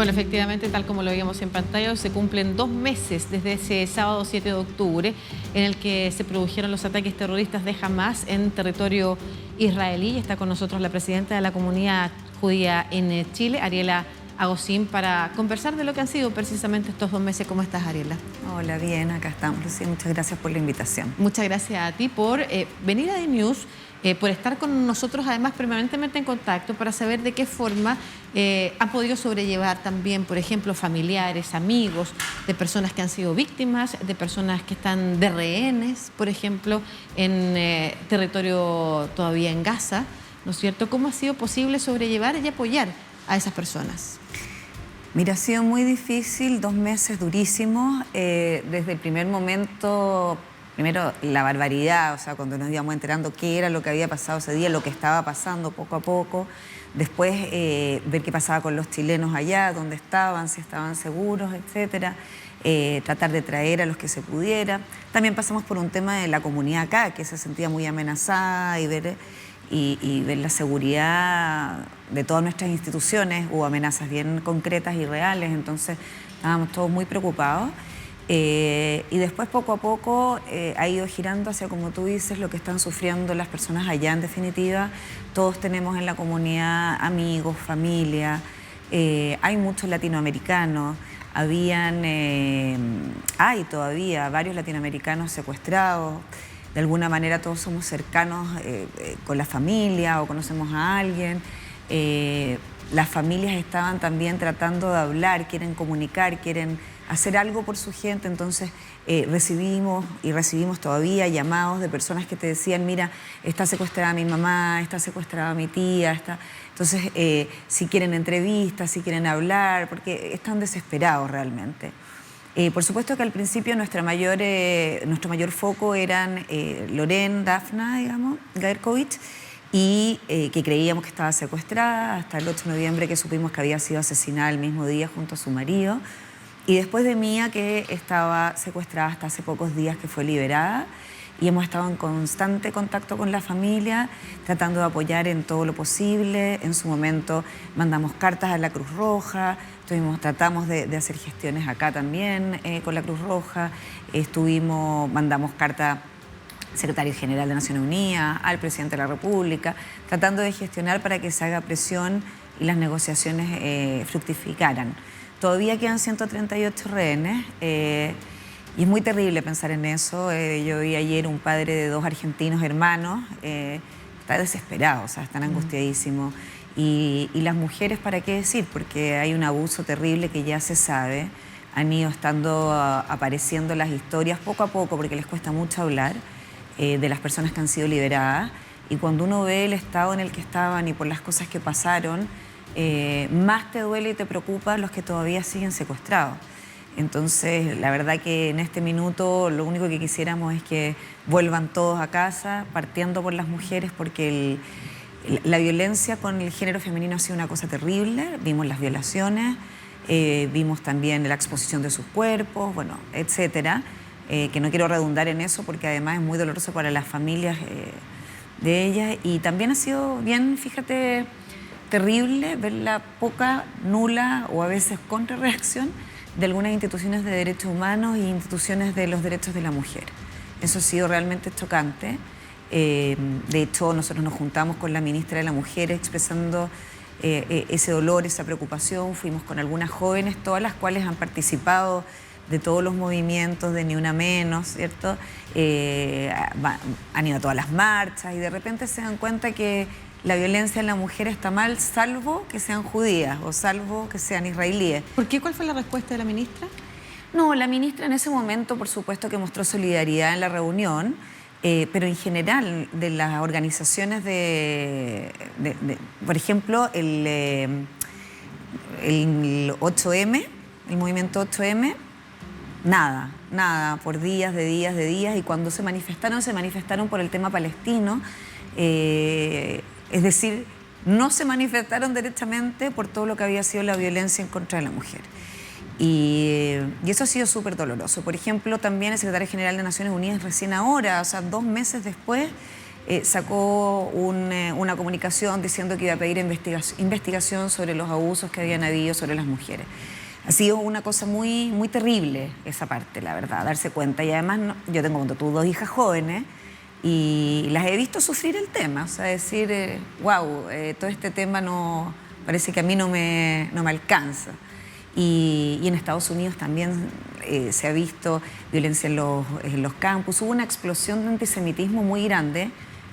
Bueno, efectivamente, tal como lo veíamos en pantalla, se cumplen 2 meses desde ese sábado 7 de octubre en el que se produjeron los ataques terroristas de Hamás en territorio israelí. Está con nosotros la presidenta de la comunidad judía en Chile, Ariela Agosín, para conversar de lo que han sido precisamente estos 2 meses. ¿Cómo estás, Ariela? Hola, bien, acá estamos, Lucía. Muchas gracias por la invitación. Muchas gracias a ti por venir a DNews, por estar con nosotros, además, permanentemente en contacto para saber de qué forma han podido sobrellevar también, por ejemplo, familiares, amigos de personas que han sido víctimas, de personas que están de rehenes, por ejemplo, en territorio todavía en Gaza, ¿no es cierto? ¿Cómo ha sido posible sobrellevar y apoyar a esas personas? Mira, ha sido muy difícil, 2 meses durísimos. Desde el primer momento, primero la barbaridad, o sea, cuando nos íbamos enterando qué era lo que había pasado ese día, lo que estaba pasando poco a poco. Después ver qué pasaba con los chilenos allá, dónde estaban, si estaban seguros, etcétera. Tratar de traer a los que se pudiera. También pasamos por un tema de la comunidad acá, que se sentía muy amenazada y ver la seguridad de todas nuestras instituciones. Hubo amenazas bien concretas y reales, entonces estábamos todos muy preocupados. Y después poco a poco ha ido girando hacia, como tú dices, lo que están sufriendo las personas allá. En definitiva, todos tenemos en la comunidad amigos, familia, hay muchos latinoamericanos, hay todavía varios latinoamericanos secuestrados. De alguna manera todos somos cercanos con la familia o conocemos a alguien. Las familias estaban también tratando de hablar, quieren comunicar, quieren hacer algo por su gente. Entonces recibimos todavía llamados de personas que te decían: mira, está secuestrada mi mamá, está secuestrada mi tía. Entonces, si quieren entrevistas, si quieren hablar, porque están desesperados realmente. Por supuesto que al principio nuestro mayor foco eran Loren, Dafna, digamos, Gaerkovich, y que creíamos que estaba secuestrada, hasta el 8 de noviembre que supimos que había sido asesinada el mismo día junto a su marido, y después de Mía, que estaba secuestrada hasta hace pocos días, que fue liberada, y hemos estado en constante contacto con la familia, tratando de apoyar en todo lo posible. En su momento mandamos cartas a la Cruz Roja, tratamos de hacer gestiones acá también con la Cruz Roja, mandamos carta al secretario general de Naciones Unidas, al presidente de la República, tratando de gestionar para que se haga presión y las negociaciones fructificaran. Todavía quedan 138 rehenes, y es muy terrible pensar en eso. Yo vi ayer un padre de 2 argentinos hermanos, está desesperado, o sea, están angustiadísimos. Y las mujeres, ¿para qué decir? Porque hay un abuso terrible que ya se sabe. Han ido apareciendo las historias poco a poco, porque les cuesta mucho hablar de las personas que han sido liberadas. Y cuando uno ve el estado en el que estaban y por las cosas que pasaron, más te duele y te preocupa los que todavía siguen secuestrados. Entonces, la verdad que en este minuto lo único que quisiéramos es que vuelvan todos a casa, partiendo por las mujeres, porque la violencia con el género femenino ha sido una cosa terrible. Vimos las violaciones, vimos también la exposición de sus cuerpos, bueno, etcétera, que no quiero redundar en eso porque además es muy doloroso para las familias de ellas. Y también ha sido bien, fíjate, terrible ver la poca, nula o a veces contrarreacción de algunas instituciones de derechos humanos e instituciones de los derechos de la mujer. Eso ha sido realmente chocante. De hecho, nosotros nos juntamos con la ministra de la Mujer expresando ese dolor, esa preocupación. Fuimos con algunas jóvenes, todas las cuales han participado de todos los movimientos de Ni Una Menos, ¿cierto? Han ido a todas las marchas y de repente se dan cuenta que la violencia en la mujer está mal, salvo que sean judías o salvo que sean israelíes. ¿Por qué? ¿Cuál fue la respuesta de la ministra? No, la ministra en ese momento, por supuesto, que mostró solidaridad en la reunión, pero en general de las organizaciones por ejemplo, el 8M, el movimiento 8M, nada, por días, y cuando se manifestaron por el tema palestino. Es decir, no se manifestaron derechamente por todo lo que había sido la violencia en contra de la mujer. Y eso ha sido súper doloroso. Por ejemplo, también el secretario general de Naciones Unidas recién ahora, o sea, 2 meses después, sacó una comunicación diciendo que iba a pedir investigación sobre los abusos que habían habido sobre las mujeres. Ha sido una cosa muy, muy terrible esa parte, la verdad, darse cuenta. Y además, yo tengo como tú 2 hijas jóvenes y las he visto sufrir el tema. O sea, decir, wow, todo este tema no, parece que a mí no me alcanza. Y en Estados Unidos también se ha visto violencia en los campus. Hubo una explosión de antisemitismo muy grande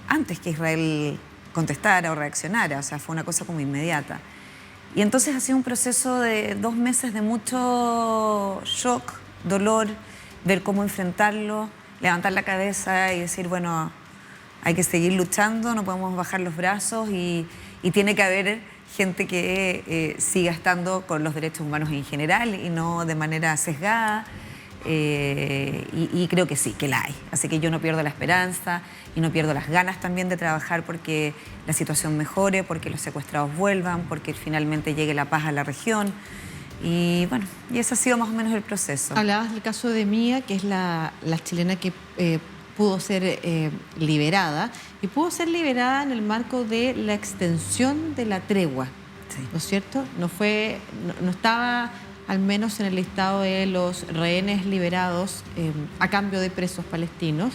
antes que Israel contestara o reaccionara. O sea, fue una cosa como inmediata. Y entonces ha sido un proceso de 2 meses de mucho shock, dolor, ver cómo enfrentarlo, levantar la cabeza y decir, bueno, hay que seguir luchando, no podemos bajar los brazos y tiene que haber gente que siga estando con los derechos humanos en general y no de manera sesgada. Y creo que sí, que la hay. Así que yo no pierdo la esperanza y no pierdo las ganas también de trabajar porque la situación mejore, porque los secuestrados vuelvan, porque finalmente llegue la paz a la región. Y bueno, y ese ha sido más o menos el proceso. Hablabas del caso de Mía, que es la chilena que pudo ser liberada, y pudo ser liberada en el marco de la extensión de la tregua, sí, ¿no es cierto? No estaba al menos en el listado de los rehenes liberados a cambio de presos palestinos.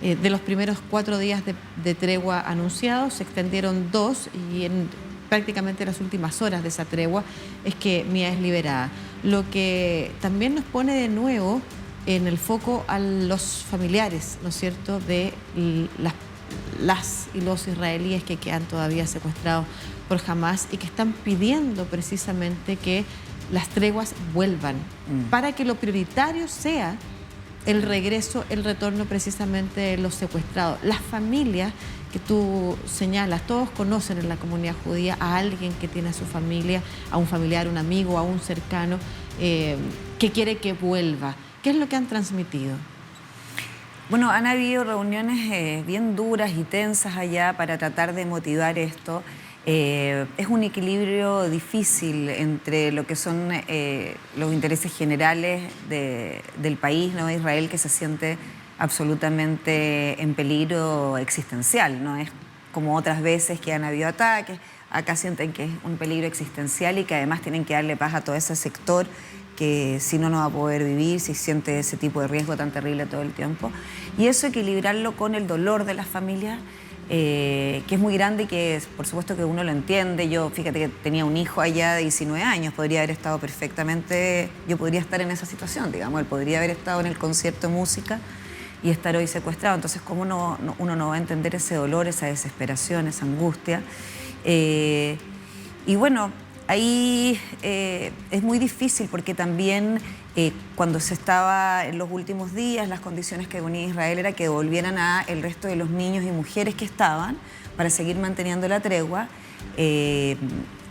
De los primeros 4 días de tregua anunciados, se extendieron 2 y en prácticamente las últimas horas de esa tregua es que Mía es liberada. Lo que también nos pone de nuevo en el foco a los familiares, ¿no es cierto?, de las y los israelíes que quedan todavía secuestrados por Hamás y que están pidiendo precisamente que las treguas vuelvan, para que lo prioritario sea el regreso, el retorno precisamente de los secuestrados. Las familias que tú señalas, todos conocen en la comunidad judía a alguien que tiene a su familia, a un familiar, un amigo, a un cercano, que quiere que vuelva. ¿Qué es lo que han transmitido? Bueno, han habido reuniones bien duras y tensas allá para tratar de motivar esto. Es un equilibrio difícil entre lo que son los intereses generales del país, ¿no? Israel, que se siente absolutamente en peligro existencial, no es como otras veces que han habido ataques. Acá sienten que es un peligro existencial y que además tienen que darle paz a todo ese sector que si no, no va a poder vivir, si siente ese tipo de riesgo tan terrible todo el tiempo. Y eso equilibrarlo con el dolor de las familias, que es muy grande y que por supuesto que uno lo entiende. Yo, fíjate que tenía un hijo allá de 19 años, podría haber estado perfectamente, yo podría estar en esa situación, digamos, él podría haber estado en el concierto de música y estar hoy secuestrado. Entonces, ¿cómo uno no va a entender ese dolor, esa desesperación, esa angustia? Y bueno, ahí es muy difícil porque también cuando se estaba en los últimos días, las condiciones que ponía Israel era que devolvieran a el resto de los niños y mujeres que estaban para seguir manteniendo la tregua.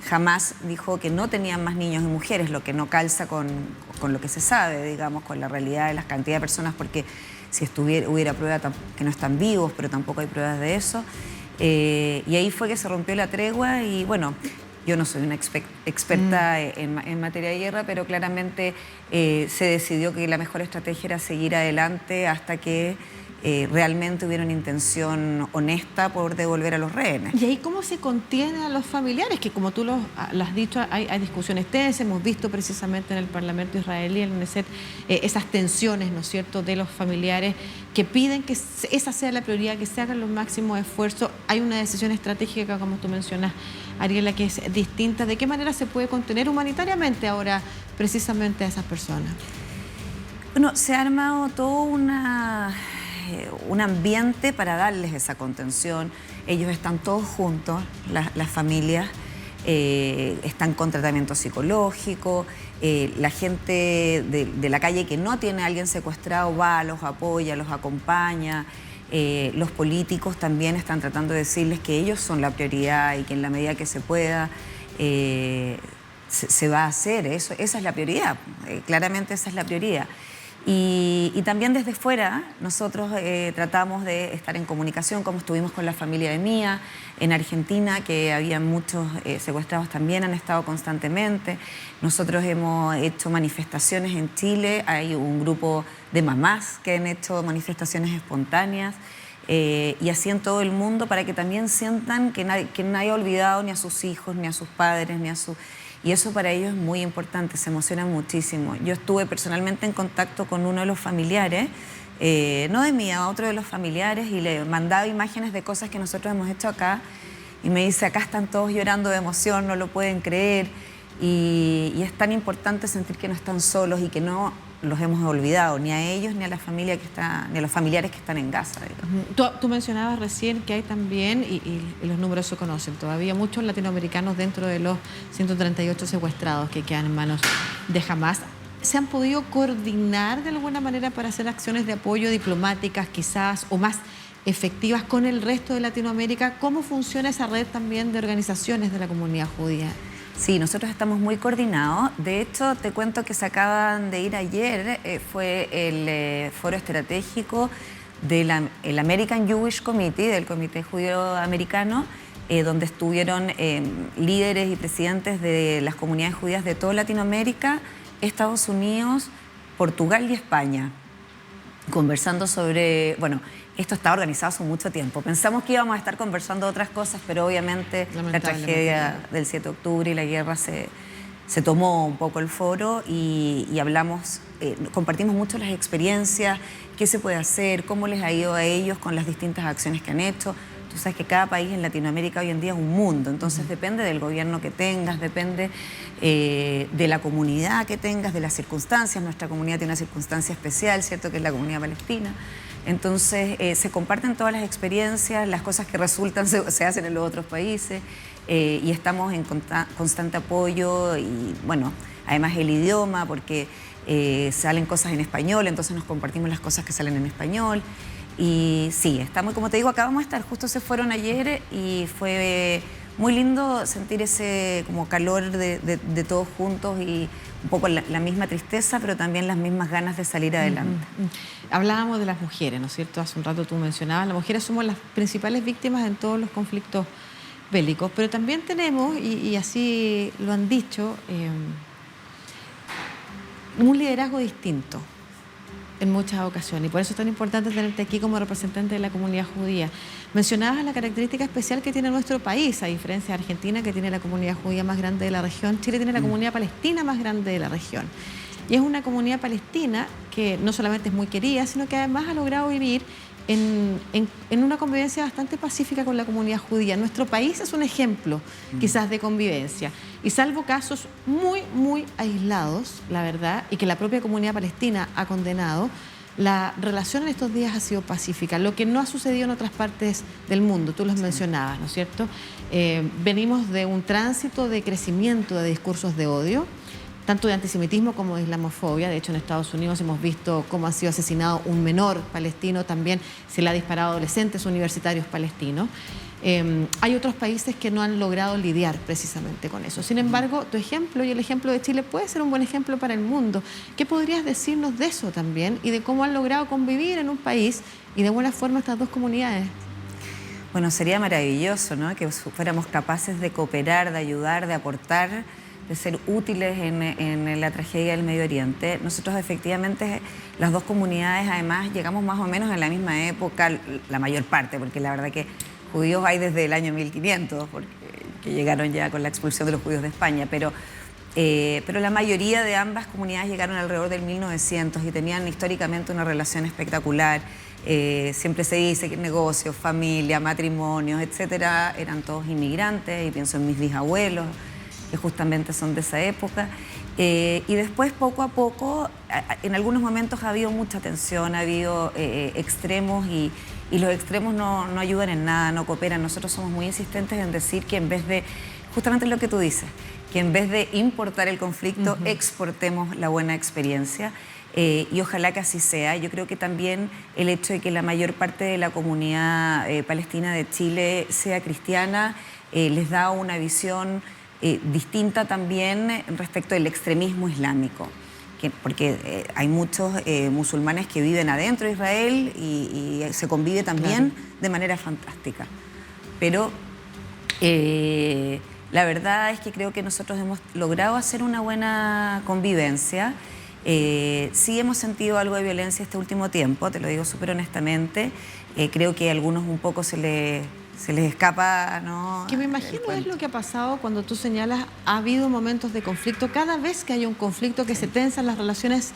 Jamás dijo que no tenían más niños y mujeres, lo que no calza con lo que se sabe, digamos, con la realidad de las cantidades de personas, porque si hubiera pruebas que no están vivos, pero tampoco hay pruebas de eso. Y ahí fue que se rompió la tregua y bueno, yo no soy una experta en materia de guerra, pero claramente se decidió que la mejor estrategia era seguir adelante hasta que realmente hubiera una intención honesta por devolver a los rehenes. ¿Y ahí cómo se contiene a los familiares? Que como tú lo has dicho, hay discusiones tensas, hemos visto precisamente en el Parlamento israelí, en el Knesset, esas tensiones, ¿no es cierto?, de los familiares que piden que esa sea la prioridad, que se hagan los máximos esfuerzos. Hay una decisión estratégica, como tú mencionas, Ariela, que es distinta. ¿De qué manera se puede contener humanitariamente ahora precisamente a esas personas? Bueno, se ha armado todo un ambiente para darles esa contención. Ellos están todos juntos, las familias, están con tratamiento psicológico. La gente de la calle que no tiene a alguien secuestrado va, los apoya, los acompaña. Los políticos también están tratando de decirles que ellos son la prioridad y que en la medida que se pueda se va a hacer. Esa es la prioridad, claramente esa es la prioridad. Y también desde fuera nosotros tratamos de estar en comunicación, como estuvimos con la familia de Mía en Argentina, que había muchos secuestrados también, han estado constantemente. Nosotros hemos hecho manifestaciones en Chile, hay un grupo de mamás que han hecho manifestaciones espontáneas y así en todo el mundo, para que también sientan que nadie ha olvidado ni a sus hijos, ni a sus padres, ni a su... Y eso para ellos es muy importante, se emocionan muchísimo. Yo estuve personalmente en contacto con uno de los familiares, no de mí, a otro de los familiares, y le mandaba imágenes de cosas que nosotros hemos hecho acá, y me dice, acá están todos llorando de emoción, no lo pueden creer, y es tan importante sentir que no están solos y que no los hemos olvidado, ni a ellos, ni a la familia que está, ni a los familiares que están en Gaza. Tú mencionabas recién que hay también, y los números se conocen, todavía muchos latinoamericanos dentro de los 138 secuestrados que quedan en manos de Hamás. ¿Se han podido coordinar de alguna manera para hacer acciones de apoyo diplomáticas quizás o más efectivas con el resto de Latinoamérica? ¿Cómo funciona esa red también de organizaciones de la comunidad judía? Sí, nosotros estamos muy coordinados. De hecho, te cuento que se acaban de ir ayer, fue el foro estratégico del American Jewish Committee, del Comité Judío Americano, donde estuvieron líderes y presidentes de las comunidades judías de toda Latinoamérica, Estados Unidos, Portugal y España, conversando sobre, bueno, esto está organizado hace mucho tiempo. Pensamos que íbamos a estar conversando otras cosas, pero obviamente la tragedia del 7 de octubre y la guerra se tomó un poco el foro y hablamos, compartimos mucho las experiencias, qué se puede hacer, cómo les ha ido a ellos con las distintas acciones que han hecho. Tú sabes que cada país en Latinoamérica hoy en día es un mundo, entonces depende del gobierno que tengas, depende de la comunidad que tengas, de las circunstancias. Nuestra comunidad tiene una circunstancia especial, ¿cierto?, que es la comunidad palestina. Entonces se comparten todas las experiencias, las cosas que resultan se hacen en los otros países y estamos en constante apoyo y bueno, además el idioma, porque salen cosas en español, entonces nos compartimos las cosas que salen en español. Y sí, estamos, como te digo, acabamos de estar, justo se fueron ayer y fue muy lindo sentir ese como calor de todos juntos y un poco la misma tristeza, pero también las mismas ganas de salir adelante. Hablábamos de las mujeres, ¿no es cierto? Hace un rato tú mencionabas, las mujeres somos las principales víctimas en todos los conflictos bélicos, pero también tenemos, y así lo han dicho, un liderazgo distinto en muchas ocasiones, y por eso es tan importante tenerte aquí como representante de la comunidad judía. Mencionabas la característica especial que tiene nuestro país, a diferencia de Argentina, que tiene la comunidad judía más grande de la región. Chile tiene la comunidad palestina más grande de la región. Y es una comunidad palestina que no solamente es muy querida, sino que además ha logrado vivir en una convivencia bastante pacífica con la comunidad judía. Nuestro país es un ejemplo, quizás, de convivencia. Y salvo casos muy, muy aislados, la verdad, y que la propia comunidad palestina ha condenado, la relación en estos días ha sido pacífica, lo que no ha sucedido en otras partes del mundo. Tú los mencionabas, ¿no es cierto? Venimos de un tránsito de crecimiento de discursos de odio, tanto de antisemitismo como de islamofobia. De hecho, en Estados Unidos hemos visto cómo ha sido asesinado un menor palestino, también se le ha disparado a adolescentes universitarios palestinos. Hay otros países que no han logrado lidiar precisamente con eso. Sin embargo, tu ejemplo y el ejemplo de Chile puede ser un buen ejemplo para el mundo. ¿Qué podrías decirnos de eso también y de cómo han logrado convivir en un país y de buena forma estas dos comunidades? Bueno, sería maravilloso, ¿no?, que fuéramos capaces de cooperar, de ayudar, de aportar, de ser útiles en la tragedia del Medio Oriente. Nosotros efectivamente, las dos comunidades, además, llegamos más o menos en la misma época, la mayor parte, porque la verdad que judíos hay desde el año 1500, porque llegaron ya con la expulsión de los judíos de España, pero la mayoría de ambas comunidades llegaron alrededor del 1900 y tenían históricamente una relación espectacular. Siempre se dice que negocios, familia, matrimonios, etcétera, eran todos inmigrantes, y pienso en mis bisabuelos, que justamente son de esa época. Y después, poco a poco, en algunos momentos ha habido mucha tensión, ha habido extremos y los extremos no ayudan en nada, no cooperan. Nosotros somos muy insistentes en decir que en vez de, justamente lo que tú dices, que en vez de importar el conflicto, exportemos la buena experiencia. Y ojalá que así sea. Yo creo que también el hecho de que la mayor parte de la comunidad palestina de Chile sea cristiana les da una visión distinta también respecto del extremismo islámico, porque hay muchos musulmanes que viven adentro de Israel y se convive también de manera fantástica. Pero la verdad es que creo que nosotros hemos logrado hacer una buena convivencia. Sí hemos sentido algo de violencia este último tiempo, te lo digo súper honestamente, Creo que a algunos un poco se les escapa, ¿no? Que me imagino es lo que ha pasado cuando tú señalas, ha habido momentos de conflicto. Cada vez que hay un conflicto que se tensan las relaciones,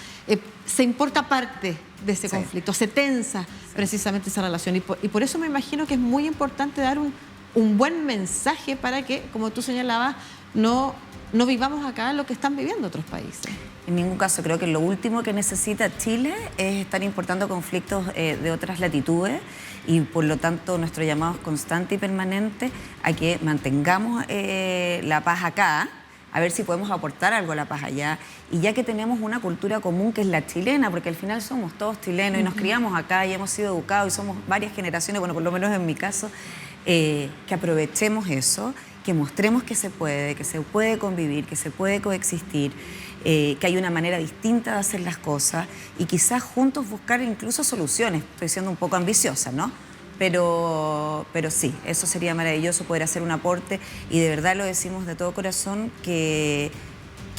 se importa parte de ese conflicto, se tensa precisamente esa relación. Y por eso me imagino que es muy importante dar un buen mensaje para que, como tú señalabas, no vivamos acá lo que están viviendo otros países. En ningún caso. Creo que lo último que necesita Chile es estar importando conflictos de otras latitudes, y por lo tanto nuestro llamado es constante y permanente a que mantengamos la paz acá, a ver si podemos aportar algo a la paz allá. Y ya que tenemos una cultura común que es la chilena, porque al final somos todos chilenos y nos criamos acá y hemos sido educados y somos varias generaciones, bueno, por lo menos en mi caso, que aprovechemos eso, que mostremos que se puede convivir, que se puede coexistir, que hay una manera distinta de hacer las cosas y quizás juntos buscar incluso soluciones. Estoy siendo un poco ambiciosa, ¿no? Pero sí, eso sería maravilloso, poder hacer un aporte, y de verdad lo decimos de todo corazón, que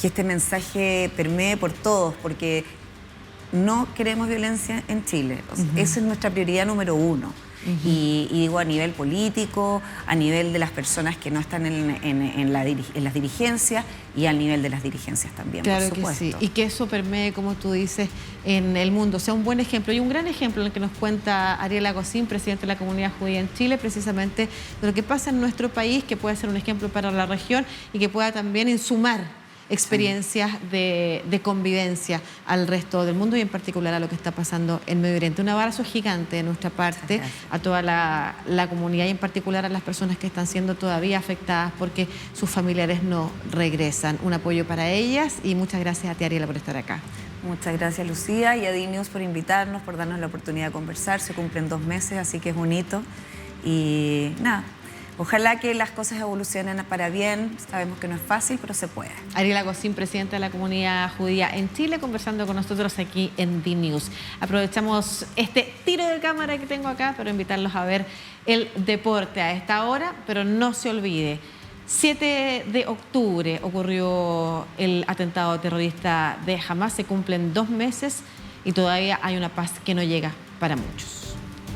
este mensaje permee por todos, porque no queremos violencia en Chile. O sea, esa es nuestra prioridad número uno. Y digo, a nivel político, a nivel de las personas que no están en las dirigencias, y al nivel de las dirigencias también, claro, por supuesto. que sí. Y que eso permee, como tú dices, en el mundo, sea un buen ejemplo y un gran ejemplo en el que nos cuenta Ariel Lagosín, presidente de la Comunidad Judía en Chile, precisamente de lo que pasa en nuestro país, que puede ser un ejemplo para la región y que pueda también insumar experiencias de convivencia al resto del mundo, y en particular a lo que está pasando en Medio Oriente. Un abrazo gigante de nuestra parte a toda la comunidad, y en particular a las personas que están siendo todavía afectadas porque sus familiares no regresan. Un apoyo para ellas, y muchas gracias a ti, Ariela, por estar acá. Muchas gracias, Lucía, y a DNews por invitarnos, por darnos la oportunidad de conversar. Se cumplen 2 meses, así que es un hito. Y nada, ojalá que las cosas evolucionen para bien. Sabemos que no es fácil, pero se puede. Ariel Lagosín, presidente de la Comunidad Judía en Chile, conversando con nosotros aquí en DNews. Aprovechamos este tiro de cámara que tengo acá para invitarlos a ver el deporte a esta hora, pero no se olvide, 7 de octubre ocurrió el atentado terrorista de Hamás, se cumplen 2 meses y todavía hay una paz que no llega para muchos.